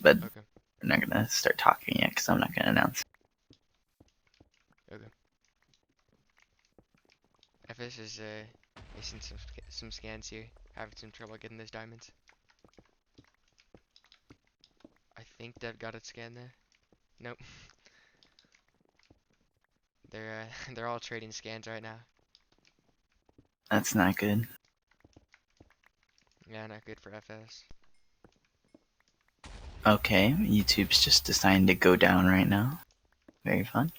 but Okay. we're not gonna start talking yet because I'm not gonna announce. Okay. FS is missing some scans here. Having some trouble getting those diamonds. I think Dev got a scan there. Nope. They're they're all trading scans right now. That's not good. Yeah, not good for FS. Okay, YouTube's just deciding to go down right now. Very fun.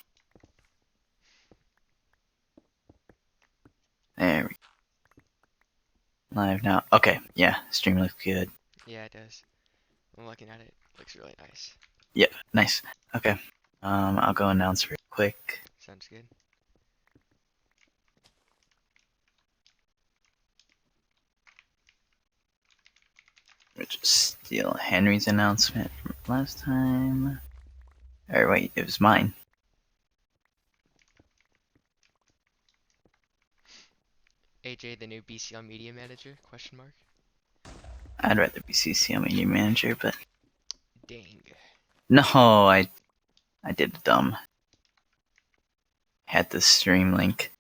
There we go. Live now. Okay, yeah, stream looks good. Yeah, it does. I'm looking at it. Looks really nice. Yep, nice. Okay, I'll go announce real quick. Sounds good. We'll just steal Henry's announcement from last time. Or wait, it was mine. AJ, the new BCL media manager? Question mark. I'd rather be CCL media manager, but Dang. no, I did dumb. Had the stream link,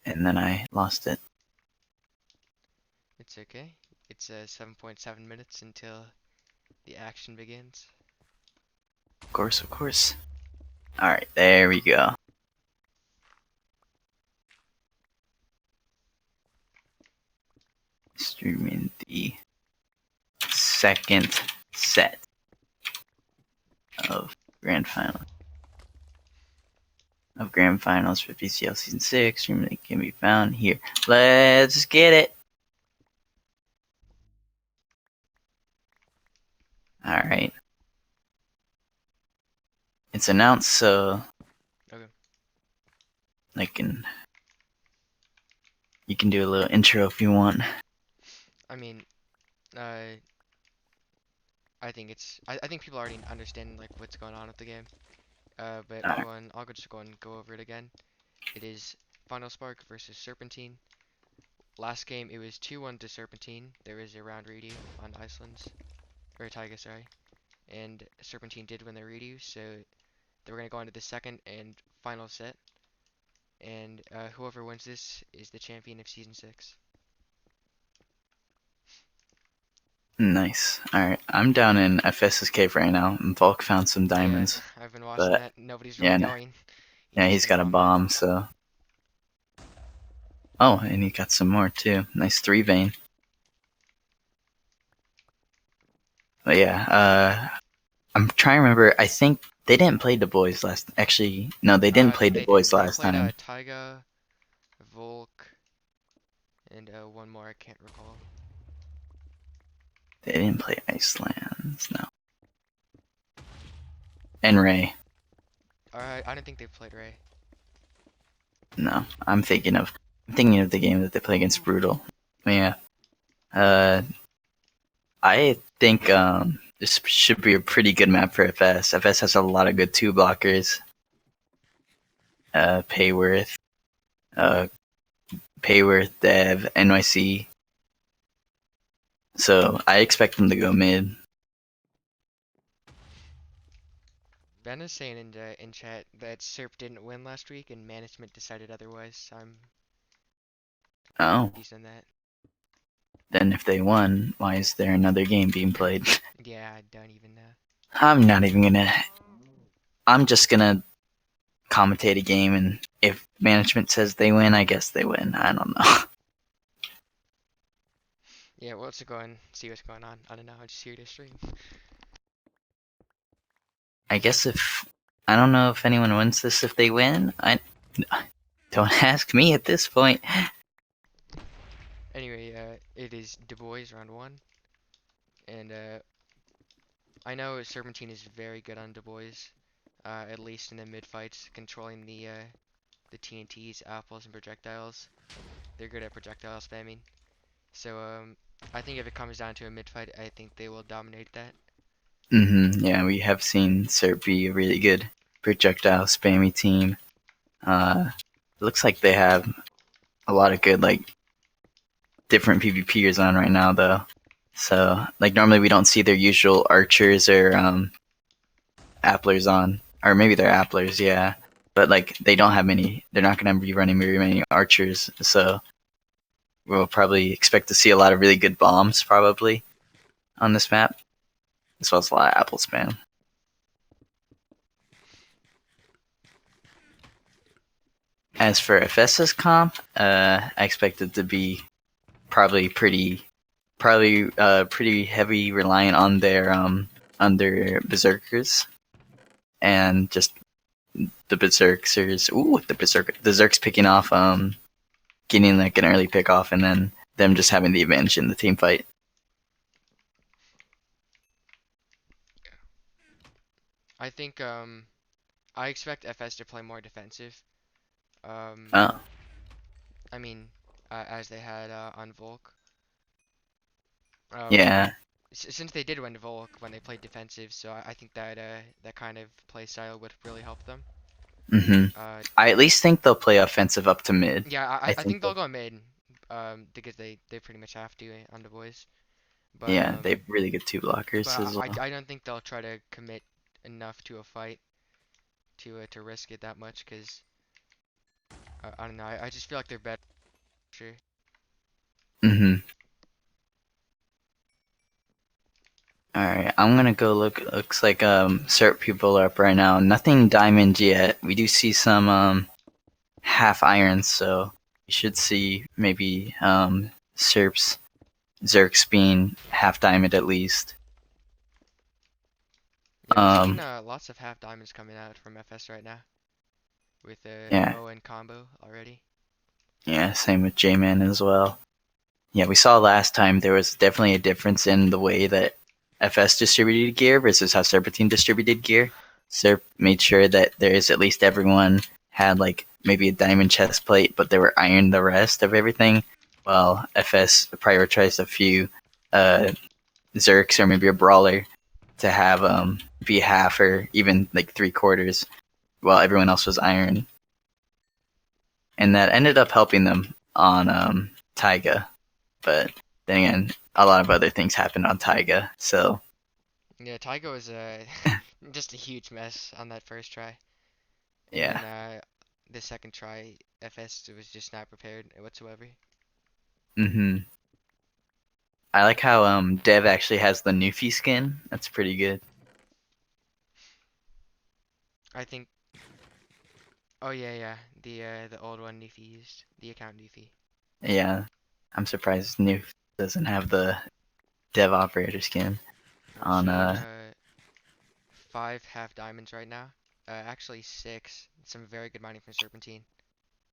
and then I lost it. It's okay. It's 7.7 minutes until the action begins. Of course, of course. Alright, there we go. Streaming the second set of Grand Finals for BCL Season 6. Stream link can be found here. Let's get it! Alright. It's announced, so Okay. you can do a little intro if you want. I mean, I think I think people already understand like what's going on with the game. But I'll just go and go over it again. It is FinalSpark versus Serpentine. Last game it was 2-1 to Serpentine. There is a round redo on Iceland's or Taiga, sorry. And Serpentine did win the redo, so they were gonna go into the second and final set. And whoever wins this is the champion of season 6. Nice. Alright, I'm down in FS's cave right now, and Volk found some diamonds. Yeah, I've been watching that. Nobody's really yeah, going. Yeah, he's got a bomb, so. Oh, and he got some more too. Nice 3 vein. But yeah, I'm trying to remember. I think they didn't play the boys last. Actually, no, they didn't play the boys last time. They played Taiga, Volk, and one more I can't recall. They didn't play Icelands, no. And Ray. I don't think they played Ray. No, I'm thinking of the game that they play against Brutal. But yeah, I think this should be a pretty good map for FS. FS has a lot of good 2 blockers. Payworth, Dev, NYC. So I expect them to go mid. Ben is saying in chat that Serp didn't win last week and management decided otherwise. I'm decent on that. Then if they won, why is there another game being played? Yeah, I don't even know. I'm not even gonna. I'm just gonna commentate a game, and if management says they win, I guess they win. I don't know. Yeah, we'll have to go and see what's going on. I don't know. I'm just here to stream. I guess I don't know if anyone wins this if they win. Don't ask me at this point. Anyway, it is Du Bois round 1. And I know Serpentine is very good on Du Bois. At least in the mid fights, controlling the TNTs, apples, and projectiles. They're good at projectile spamming. So I think if it comes down to a mid fight, I think they will dominate that. Yeah, we have seen Serp be a really good projectile spammy team. It looks like they have a lot of good, like, different PvPers on right now, though. So like normally we don't see their usual archers or applers on, or maybe they're applers, yeah. But like they don't have many. They're not going to be running very many archers, so we'll probably expect to see a lot of really good bombs probably on this map, as well as a lot of apple spam. As for FS's comp, I expect it to be probably pretty heavy reliant on their berserkers and just the berserkers. Ooh, the zerks picking off, getting like an early pick off, and then them just having the advantage in the team fight. I think I expect FS to play more defensive. Um, Oh, I mean, as they had on Volk. yeah. Since they did win Volk when they played defensive, so I think that that kind of play style would really help them. Mhm. Uh, I at least think they'll play offensive up to mid. yeah, I I think think they'll that, go mid, because they pretty much have to on the boys. But yeah, they have really good two blockers as well. I don't think they'll try to commit enough to a fight to risk it that much, cause I don't know. I just feel like they're better. Sure. Mhm. All right, I'm gonna go look. Looks like Serp people are up right now. Nothing diamond yet. We do see some half irons, so we should see maybe Serps Zerks being half diamond at least. Yeah, we're seeing Um, lots of half diamonds coming out from FS right now with yeah, Owen combo already. yeah. Same with J-Man as well. Yeah, we saw last time there was definitely a difference in the way that FS distributed gear versus how Serpentine distributed gear. Serp made sure that there is at least everyone had like maybe a diamond chest plate, but they were ironed the rest of everything. While FS prioritized a few uh, Zerks or maybe a brawler to have be half or even like 3/4, while everyone else was iron, and that ended up helping them on Taiga. But then again, a lot of other things happened on Taiga, so Yeah, Tygo was just a huge mess on that first try, and yeah. then the second try, FS was just not prepared whatsoever. hmm I like how Dev actually has the Newfie skin. That's pretty good. I think. Oh yeah, yeah, the old one Newfie used, the account Newfie. Yeah, I'm surprised Newf doesn't have the Dev operator skin We're on seeing 5 half diamonds right now. Actually 6. Some very good mining from Serpentine.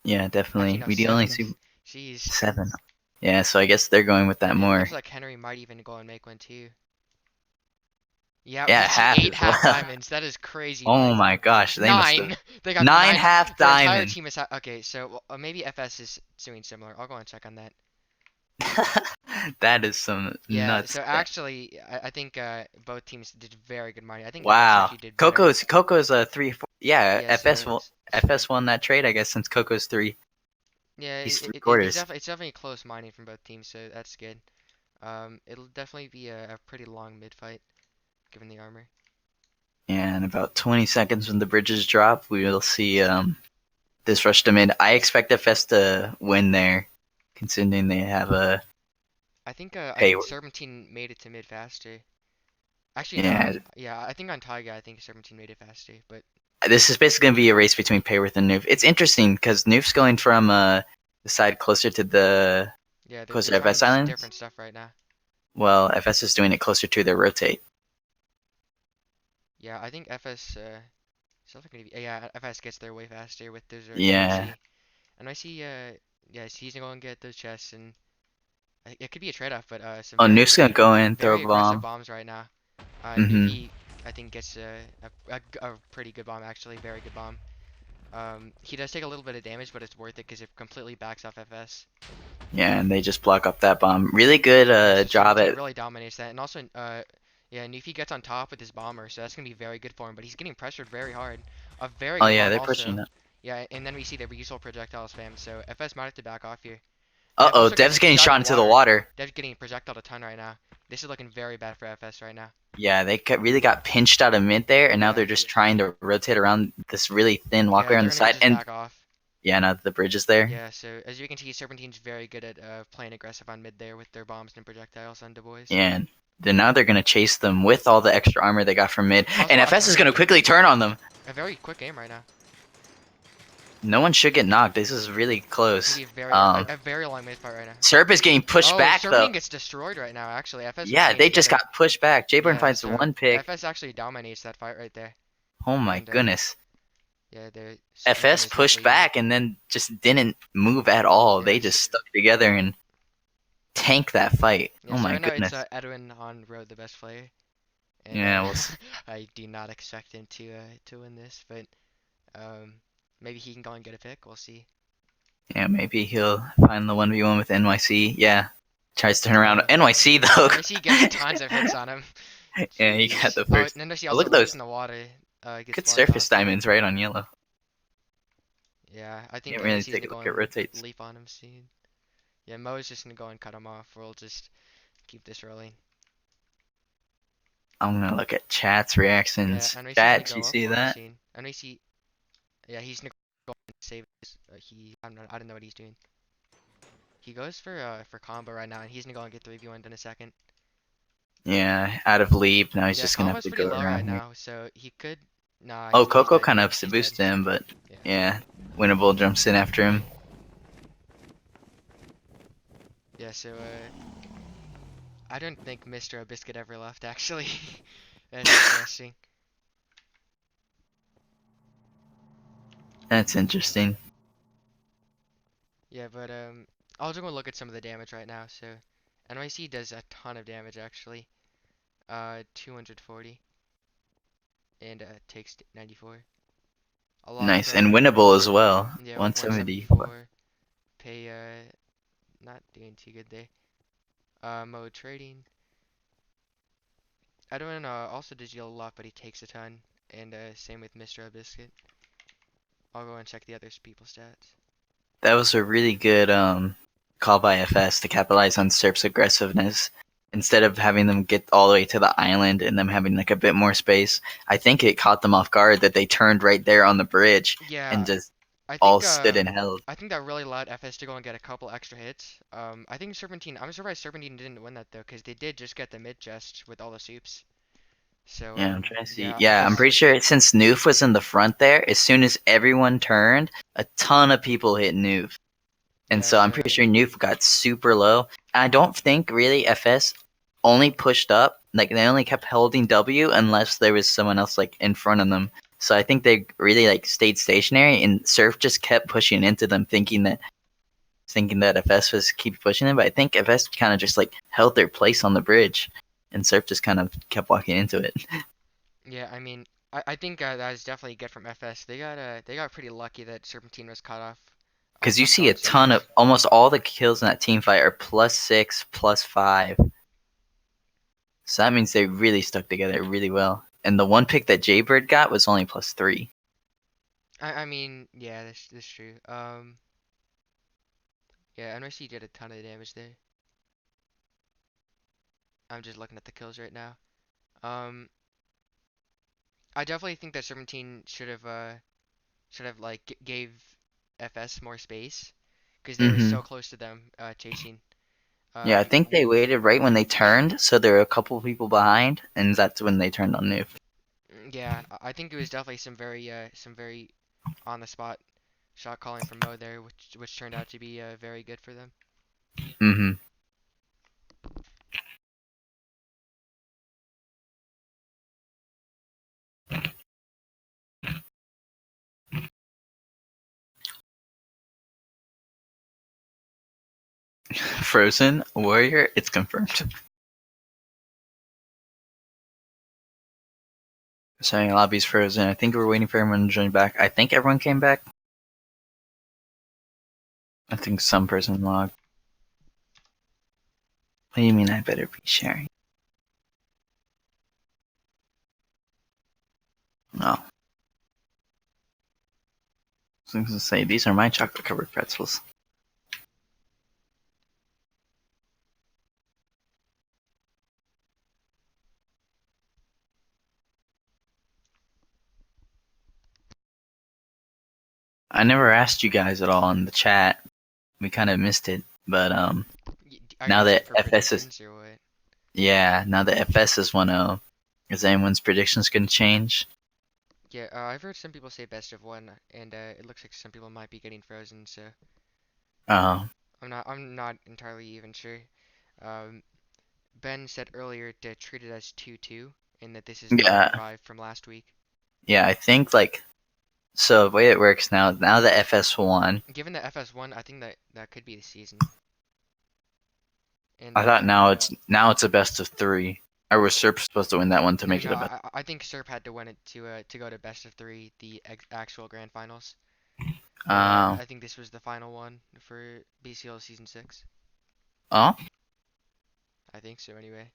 yeah, Actually definitely. no, We do only 7. see Jeez. 7. Yeah, so I guess they're going with that It more. looks like Henry might even go and make one too. Yeah, we Yeah, see half 8 as half well. diamonds. That is crazy Oh hard. my gosh, they must have 9. They got 9 9. half Their entire diamond. team is okay. So maybe FS is doing similar. I'll go and check on that. That is some Yeah. nuts. So actually, I think both teams did very good mining. I think FS Wow. actually did better. Coco's a 3 4. Yeah, Yeah. So FS won that trade I guess since Coco's 3. yeah, He's 3/4. it's definitely close mining from both teams. So that's good. It'll definitely be a pretty long mid fight given the armor. Yeah, in about 20 seconds when the bridges drop, we will see this rush to mid. I expect FS to win there, considering they have a I pay. think Serpentine made it to mid faster. Actually, no. Yeah, Yeah, I think on Taiga, I think Serpentine made it faster. But this is basically gonna be a race between Payworth and Noof. It's interesting because Noof's going from the side yeah, they're closer to trying FS just Islands, different stuff right now. while FS is doing it closer to their rotate. Yeah, I think FS is definitely gonna be. Yeah, FS gets there way faster with the Zerks, Yeah. and I see. Yeah, he's gonna go and get those chests, and it could be a trade-off, but some Oh, Noof's gonna go in, throw a very aggressive bomb. bombs right now. Mm-hmm. Newfie, I think gets a pretty good bomb actually, very good bomb. He does take a little bit of damage, but it's worth it because it completely backs off FS. Yeah, and they just block up that bomb. Really good Yeah, so job Serpentine at. really dominates that, and also yeah, Newfie gets on top with his bomber, so that's gonna be very good for him. But he's getting pressured very hard. A very Oh good yeah, bomb they're also. pushing up. Yeah, and then we see the reusable projectile spam, so FS might have to back off here. Uh-oh, Dev's getting shot into the water. Dev's getting projectile a ton right now. This is looking very bad for FS right now. Yeah, they really got pinched out of mid there, and now Yeah. they're just trying to rotate around this really thin walkway on the side. Just And back off. yeah, now that the bridge is there. Yeah, so as you can see, Serpentine's very good at playing aggressive on mid there with their bombs and projectiles on Du Bois. Yeah, and then now they're gonna chase them with all the extra armor they got from mid, Also, and FS is gonna quickly turn on them. A very quick game right now. No one should get knocked. This is really close. A very long mid fight right now. Serp is getting pushed back though. Serpentine gets destroyed right now. Actually, FS. Yeah, they just got pushed back. Jayburn finds one pick. FS actually dominates that fight right there. Oh my goodness. Yeah, FS pushed back and then just didn't move at all. They just stuck together and tanked that fight. Oh my goodness. It's Edwin on road, the best player. And, yeah, I do not expect him to win this, but maybe he can go and get a pick. We'll see. Yeah, maybe he'll find the 1v1 with NYC. Yeah, tries to turn around. NYC though. NYC gets tons of hits on him. Yeah, he got the first. NYC also look at those in the water. good surface diamonds right on yellow. Yeah, I think can't really take a look at rotates. Leap on him soon. Yeah, Mo is just gonna go and cut him off. We'll just keep this rolling. I'm gonna look at chat's reactions. Yeah, Chat, you see that? NYC, yeah, he's gonna go and save this. I don't know what he's doing. He goes for combo right now, and he's gonna go and get 3v1'd in a second. Yeah, out of leap. Now he's just gonna have to go around right now, so he could. Nah. Oh, Coco kind of boosted him, but yeah, Winnable jumps in after him. Yeah, so I don't think Mr. Biscuit ever left actually. That's interesting. That's interesting. Yeah, but I'll just go look at some of the damage right now. So NYC does a ton of damage actually. 240. And takes 94. Nice, and winnable as well. Yeah, 174. Pay not doing too good there. Mode trading. I don't know. Also does deal a lot, but he takes a ton. And same with Mr. Biscuit. I'll go and check the other people's stats. That was a really good call by FS to capitalize on Serp's aggressiveness. Instead of having them get all the way to the island and them having like a bit more space, I think it caught them off guard that they turned right there on the bridge and just all stood and held. I think that really allowed FS to go and get a couple extra hits. I think Serpentine. I'm surprised Serpentine didn't win that though, because they did just get the mid chest with all the soups. So yeah, I'm trying to see. Yeah, I'm pretty sure since Noof was in the front there, as soon as everyone turned, a ton of people hit Noof. And so I'm pretty sure Noof got super low. I don't think really FS only pushed up, like they only kept holding W unless there was someone else like in front of them. So I think they really like stayed stationary, and Surf just kept pushing into them, thinking that FS was keep pushing them. But I think FS kind of just like held their place on the bridge, and Surf just kind of kept walking into it. Yeah, I mean, I think that is definitely good from FS. They got pretty lucky that Serpentine was cut off. Because you see a ton of almost all the kills in that team fight are +6, +5. So that means they really stuck together really well. And the one pick that Jaybird got was only +3. I mean, yeah, that's true. Yeah, NYC did a ton of damage there. I'm just looking at the kills right now. I definitely think that Serpentine should have like gave FS more space, because they were so close to them chasing. Yeah, I think they waited right when they turned, so there were a couple people behind, and that's when they turned on Noof. Yeah, I think it was definitely some very on the spot shot calling from Mo there, which turned out to be very good for them. Frozen Warrior, it's confirmed. Sorry, lobby's frozen. I think we're waiting for everyone to join back. I think everyone came back. I think some person logged. What do you mean I better be sharing? No. I was going to say, these are my chocolate covered pretzels. I never asked you guys at all in the chat. We kind of missed it, but Are you now asking that for FS is predictions or what? now that FS is 1-0, is anyone's predictions gonna change? Yeah, I've heard some people say best of one, and it looks like some people might be getting frozen. So Uh, I'm not entirely even sure. Um, Ben said earlier to treat it as 2-2, and that this is the yeah, revive from last week. yeah. I think like so. The way it works now that FS won, Given the FS1, I think that could be the season. And I thought now it's a best of three. Or was Serp supposed to win that one to no, make no, it a best? I think Serp had to win it to go to best of three, the actual grand finals. But Um, I think this was the final one for BCL season 6. oh, I think so anyway.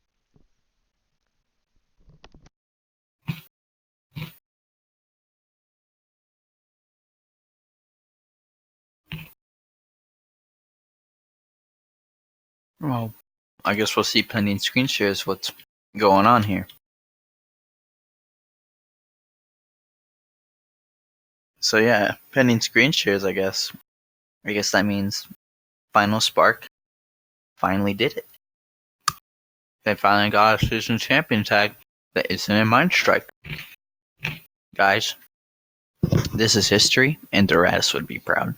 well, I guess we'll see pending screen shares what's going on here. So yeah, pending screen shares. I guess. I guess that means FinalSpark finally did it. They finally got a season champion tag that isn't in MineStrike. Guys, this is history, and Doratus would be proud.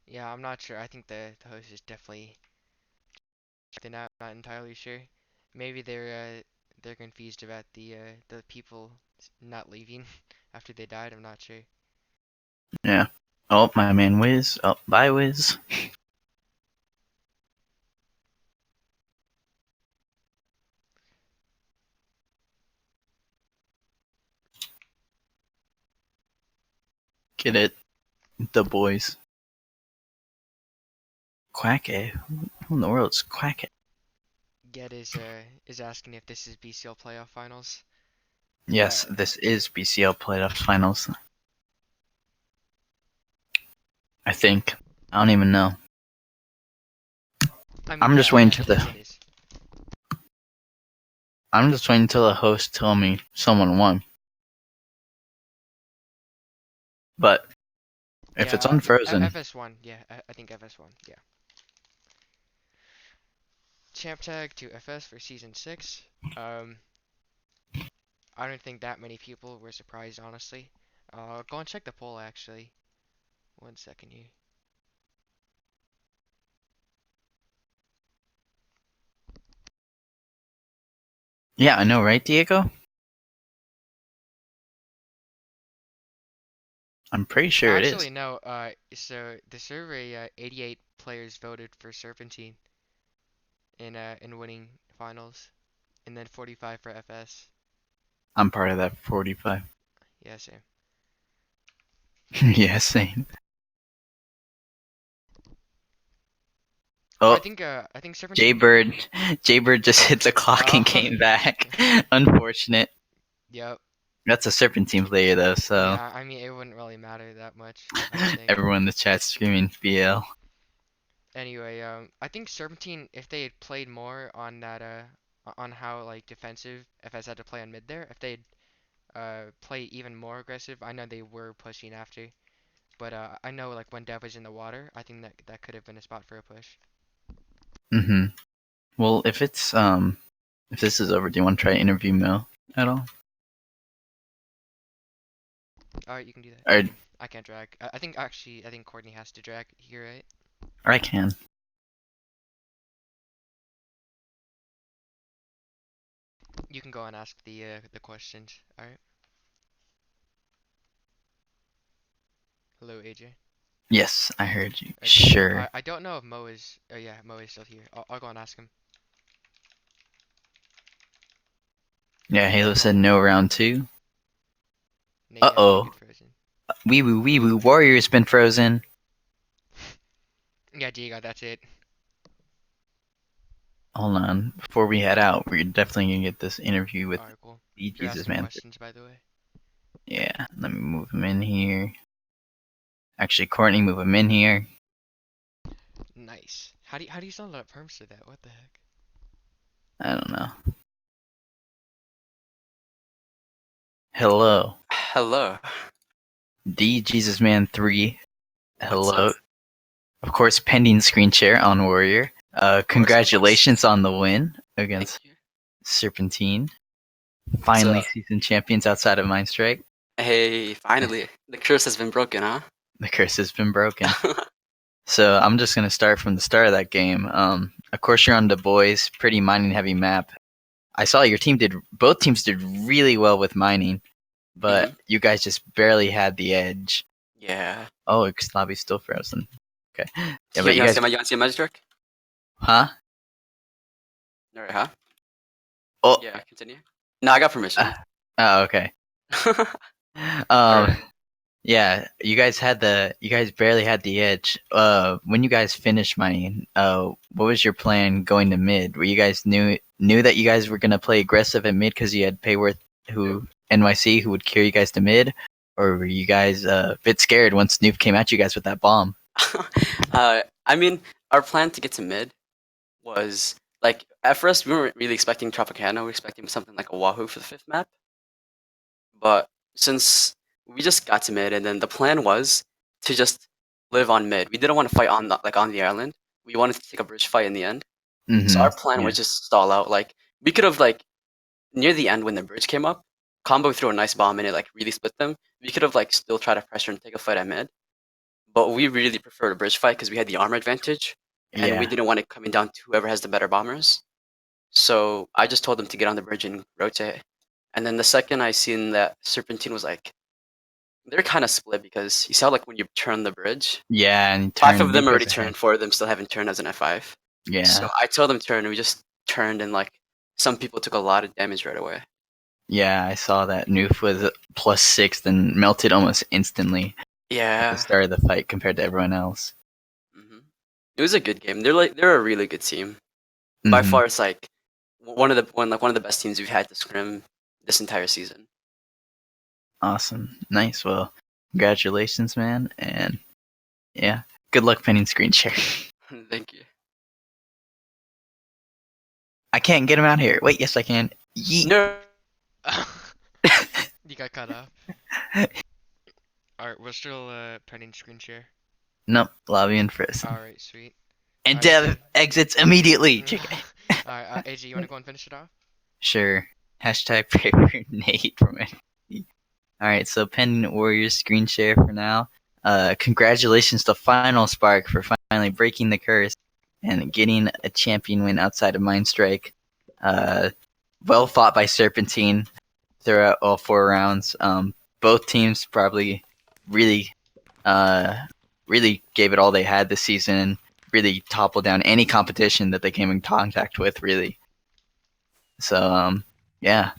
Yeah, I'm not sure. I think the host is definitely not entirely sure. Maybe they're confused about the people not leaving after they died. I'm not sure. Yeah. Oh, my man Wiz. Oh, bye Wiz. Get it? The boys. Quackhead? Who in the world is Quackhead? Get is asking if this is BCL playoff finals. Yes, Uh, this is BCL playoff finals. I think. I don't even know. I mean, I'm just yeah, waiting to yes, the. it is. I'm just waiting till the host tell me someone won. But if it's Yeah, unfrozen, FS1. Yeah, I think FS1. Yeah. Champ tag to FS for season 6. Um, I don't think that many people were surprised, honestly. Go and check the poll actually. 1 second here. yeah, I know, right, Diego? I'm pretty sure it Actually, is. no. So the survey, 88 players voted for Serpentine in winning finals, and then 45 for FS. I'm part of that 45. Yeah, same. Yeah, same. Oh, Oh, I think Serpentine. Jaybird. Jaybird just hit the clock and Oh, came back. Unfortunate. yep. That's a Serpentine player though, so Yeah, I mean it wouldn't really matter that much, I don't think. everyone in the chat screaming BL. Anyway, I think Serpentine, if they had played more on that, on how like defensive FS had to play on mid there, if they'd play even more aggressive, I know they were pushing after, but I know like when Dev was in the water, I think that could have been a spot for a push. Mm-hmm. Well, if this is over, do you want to try interview Mel at all? All right, you can do that. Or I can't drag. I think actually, I think Courtney has to drag here, right? I can. You can go and ask the questions. All right. Hello, AJ. Yes, I heard you. Okay. Sure. I don't know if Mo is. Oh yeah, Mo is still here. I'll go and ask him. Yeah, Halo said no round two. Nate has to Uh-oh. get frozen. Wee woo Warrior's been frozen. Yeah, Diego, that's it. Hold on. Before we head out, we're definitely gonna get this interview with All right, cool. You're Jesus asking man. questions, by the way. Yeah, let me move him in here. Actually, Courtney, move him in here. Nice. How do you sound that perms to that? What the heck? I don't know. Hello. Hello. D Jesus Man 3. What's Hello. up? Of course, pending screen share on Warrior. Congratulations on the win against Thank you. Serpentine. Finally, season champions outside of MineStrike. Hey, finally. The curse has been broken, huh? The curse has been broken. So I'm just gonna start from the start of that game. Of course, you're on the boys, pretty mining heavy map. I saw both teams did really well with mining, but you guys just barely had the edge. Yeah. Oh, lobby's still frozen. Okay. Yeah, but You you guys, want to see my MineStrike? huh? Alright, huh? Oh, Yeah, continue. No, I got permission. oh, okay. Alright. Yeah, you guys barely had the edge. When you guys finished mining, what was your plan going to mid? Were you guys knew that you guys were gonna play aggressive at mid because you had Payworth NYC who would carry you guys to mid, or were you guys a bit scared once Noob came at you guys with that bomb? I mean, our plan to get to mid was, like, at first we weren't really expecting Tropicana, we were expecting something like a Wahoo for the 5th map. But since we just got to mid, and then the plan was to just live on mid. We didn't want to fight on the island. We wanted to take a bridge fight in the end. So our plan was just stall out. Like, we could have, like, near the end when the bridge came up, Combo threw a nice bomb and it like really split them. We could have like still tried to pressure and take a fight at mid, but we really preferred a bridge fight because we had the armor advantage, and we didn't want it coming down to whoever has the better bombers. So I just told them to get on the bridge and rotate. And then the second I seen that Serpentine was like, they're kind of split because you saw like when you turn the bridge, Yeah, and 5 of them Noob already goes turned, ahead. 4 of them still haven't turned as an F5. Yeah. So I told them turn, and we just turned, and like some people took a lot of damage right away. Yeah, I saw that Noof was +6 and melted almost instantly at Yeah. the start of the fight compared to everyone else. It was a good game. They're a really good team. By far, it's like one of the best teams we've had to scrim this entire season. Awesome. Nice. Well, congratulations, man. And yeah, good luck pinning screen share. Thank you. I can't get him out here. Wait, yes, I can. Yeet. No. You got cut off. Alright, we're still pending screen share. Nope, lobby and frizz. Alright, sweet. And Dev exits immediately. Alright, AJ, you wanna go and finish it off? Sure. Hashtag pray for Nate from it. Alright, so pending Warriors screen share for now. Congratulations to FinalSpark for finally breaking the curse and getting a champion win outside of MineStrike. Well fought by Serpentine throughout all 4 rounds. Both teams probably really gave it all they had this season. Really toppled down any competition that they came in contact with, really. So, yeah.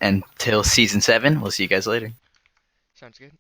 Until season 7, we'll see you guys later. Sounds good.